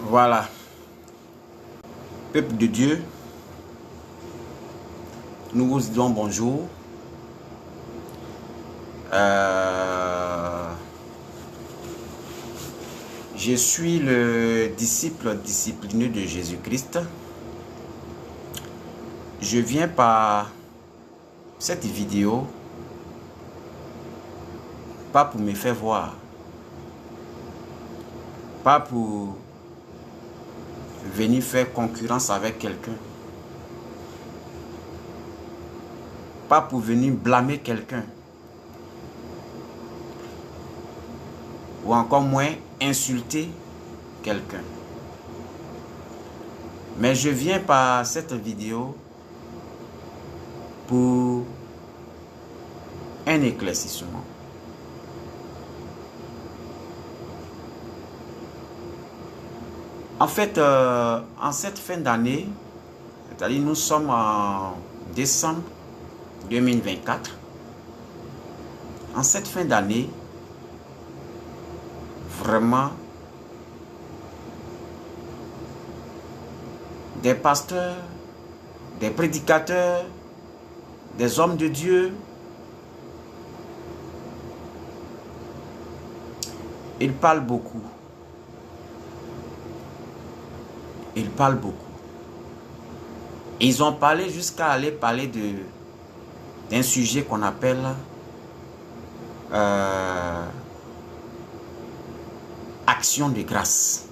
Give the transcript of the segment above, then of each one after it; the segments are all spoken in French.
Voilà. Peuple de Dieu, nous vous disons bonjour. Je suis le disciple discipliné de Jésus-Christ. Je viens par cette vidéo, pas pour me faire voir, pas pour venir faire concurrence avec quelqu'un, pas pour venir blâmer quelqu'un, ou encore moins insulter quelqu'un. Mais je viens par cette vidéo pour un éclaircissement. En fait, en cette fin d'année, c'est-à-dire nous sommes en décembre 2024, en cette fin d'année, vraiment, des pasteurs, des prédicateurs, des hommes de Dieu, ils parlent beaucoup. Ils parlent beaucoup. Ils ont parlé jusqu'à aller parler d'un sujet qu'on appelle action de grâce.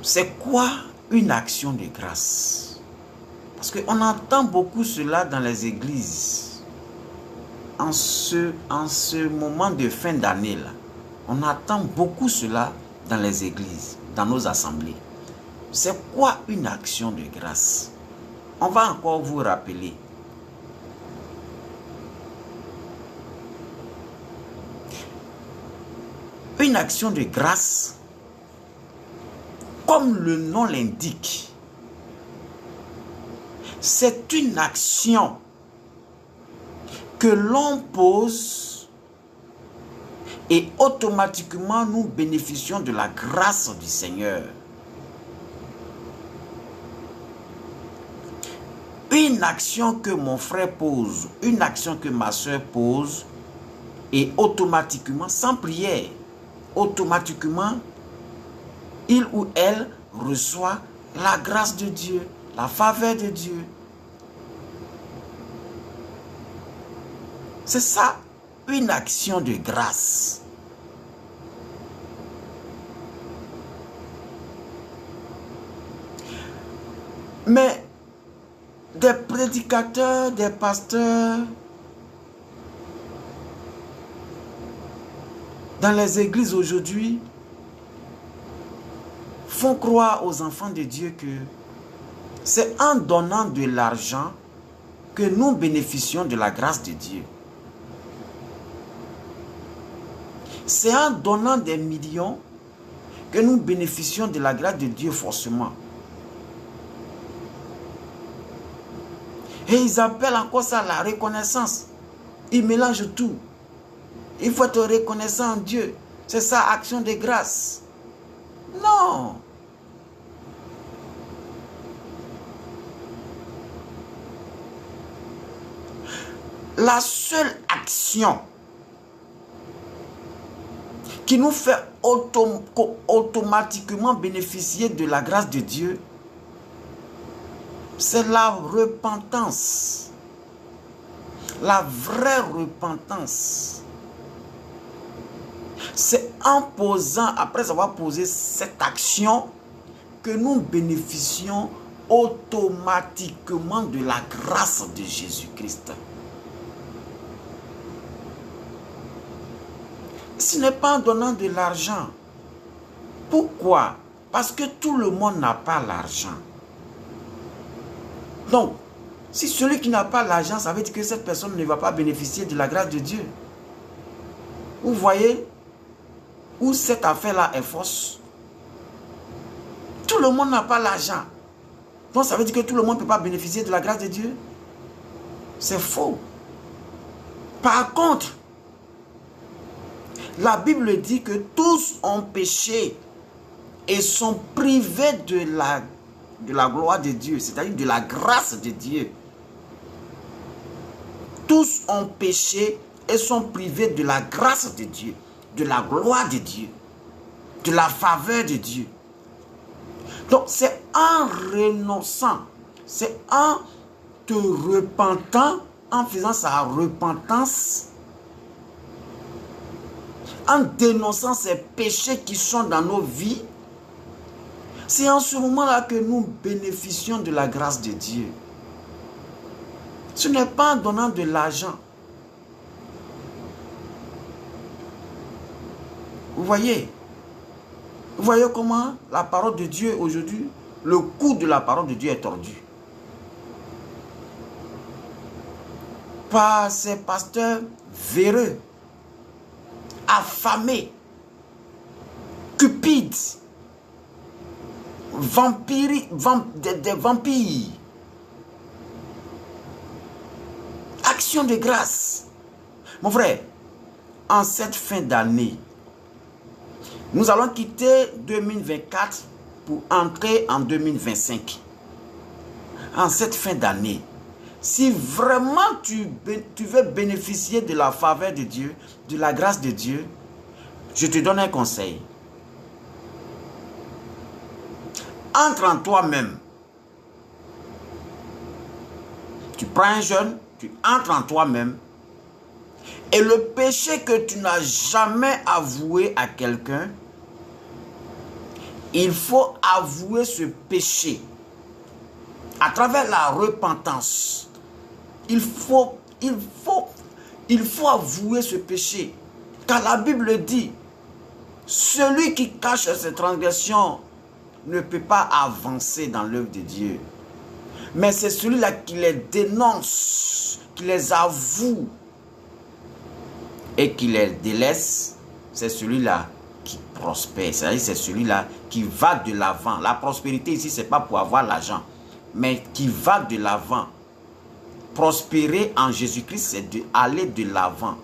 C'est quoi une action de grâce? Parce qu'on entend beaucoup cela dans les églises. En ce moment de fin d'année là, on entend beaucoup cela dans les églises, dans nos assemblées. C'est quoi une action de grâce? On va encore vous rappeler. Une action de grâce, comme le nom l'indique, c'est une action que l'on pose et automatiquement nous bénéficions de la grâce du Seigneur. Une action que mon frère pose, une action que ma soeur pose, et automatiquement, sans prière, automatiquement, il ou elle reçoit la grâce de Dieu, la faveur de Dieu. C'est ça, une action de grâce. Mais des prédicateurs, des pasteurs, dans les églises aujourd'hui, font croire aux enfants de Dieu que c'est en donnant de l'argent que nous bénéficions de la grâce de Dieu. C'est en donnant des millions que nous bénéficions de la grâce de Dieu forcément. Et ils appellent encore ça la reconnaissance. Ils mélangent tout. Il faut être reconnaissant en Dieu. C'est ça, action de grâce. Non. La seule action qui nous fait automatiquement bénéficier de la grâce de Dieu, c'est la repentance. La vraie repentance. C'est en posant, après avoir posé cette action, que nous bénéficions automatiquement de la grâce de Jésus-Christ. Ce n'est pas en donnant de l'argent. Pourquoi? Parce que tout le monde n'a pas l'argent. Donc, si celui qui n'a pas l'argent, ça veut dire que cette personne ne va pas bénéficier de la grâce de Dieu. Vous voyez où cette affaire-là est fausse. Tout le monde n'a pas l'argent. Donc, ça veut dire que tout le monde ne peut pas bénéficier de la grâce de Dieu. C'est faux. Par contre, La Bible dit que tous ont péché et sont privés de la gloire de Dieu, c'est-à-dire de la grâce de Dieu. Tous ont péché et sont privés de la grâce de Dieu, de la gloire de Dieu, de la faveur de Dieu. Donc c'est en renonçant, c'est en te repentant, en faisant sa repentance, en dénonçant ces péchés qui sont dans nos vies, c'est en ce moment-là que nous bénéficions de la grâce de Dieu. Ce n'est pas en donnant de l'argent. Vous voyez comment la parole de Dieu aujourd'hui, le coût de la parole de Dieu est tordu. Par ces pasteurs véreux, affamés, cupides, des vampires. Action de grâce. Mon frère, en cette fin d'année, nous allons quitter 2024 pour entrer en 2025. En cette fin d'année, si vraiment tu veux bénéficier de la faveur de Dieu, de la grâce de Dieu, je te donne un conseil. Entre en toi-même. Tu prends un jeûne, tu entres en toi-même. Et le péché que tu n'as jamais avoué à quelqu'un, il faut avouer ce péché à travers la repentance. Il faut avouer ce péché. Car la Bible dit, celui qui cache ses transgressions ne peut pas avancer dans l'œuvre de Dieu. Mais c'est celui-là qui les dénonce, qui les avoue et qui les délaisse, c'est celui-là qui prospère. C'est-à-dire c'est celui-là qui va de l'avant. La prospérité ici, ce n'est pas pour avoir l'argent, mais qui va de l'avant. Prospérer en Jésus-Christ, c'est d'aller de l'avant.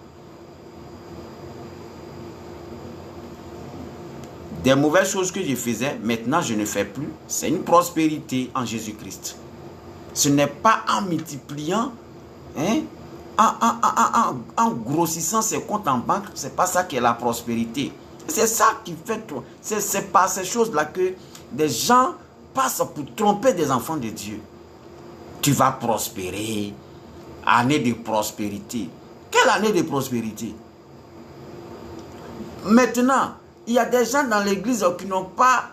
Des mauvaises choses que je faisais, maintenant je ne fais plus. C'est une prospérité en Jésus-Christ. Ce n'est pas en multipliant, en grossissant ses comptes en banque, c'est pas ça qui est la prospérité. C'est ça qui fait tout. C'est par ces choses-là que des gens passent pour tromper des enfants de Dieu. Tu vas prospérer. Année de prospérité. Quelle année de prospérité? Maintenant, il y a des gens dans l'église qui n'ont pas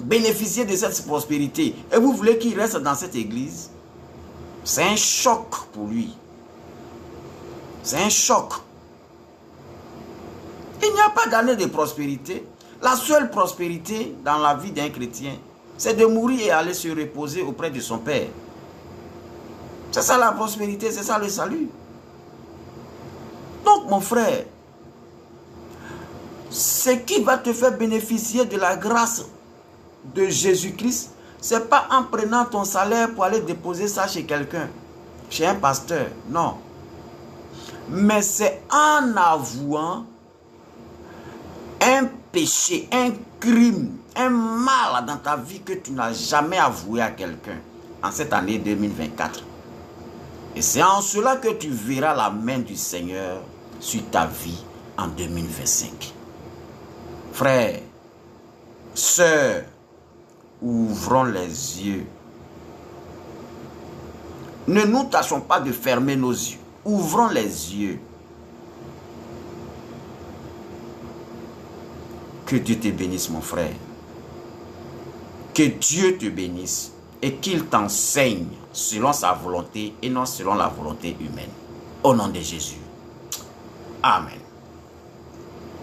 bénéficié de cette prospérité. Et vous voulez qu'il reste dans cette église? C'est un choc pour lui. C'est un choc. Il n'y a pas d'année de prospérité. La seule prospérité dans la vie d'un chrétien, c'est de mourir et aller se reposer auprès de son Père. C'est ça la prospérité, c'est ça le salut. Donc mon frère, ce qui va te faire bénéficier de la grâce de Jésus-Christ, ce n'est pas en prenant ton salaire pour aller déposer ça chez quelqu'un, chez un pasteur, non. Mais c'est en avouant un péché, un crime, un mal dans ta vie que tu n'as jamais avoué à quelqu'un en cette année 2024. Et c'est en cela que tu verras la main du Seigneur sur ta vie en 2025. Frères, sœurs, ouvrons les yeux. Ne nous tâchons pas de fermer nos yeux. Ouvrons les yeux. Que Dieu te bénisse, mon frère. Que Dieu te bénisse et qu'il t'enseigne selon sa volonté et non selon la volonté humaine. Au nom de Jésus. Amen.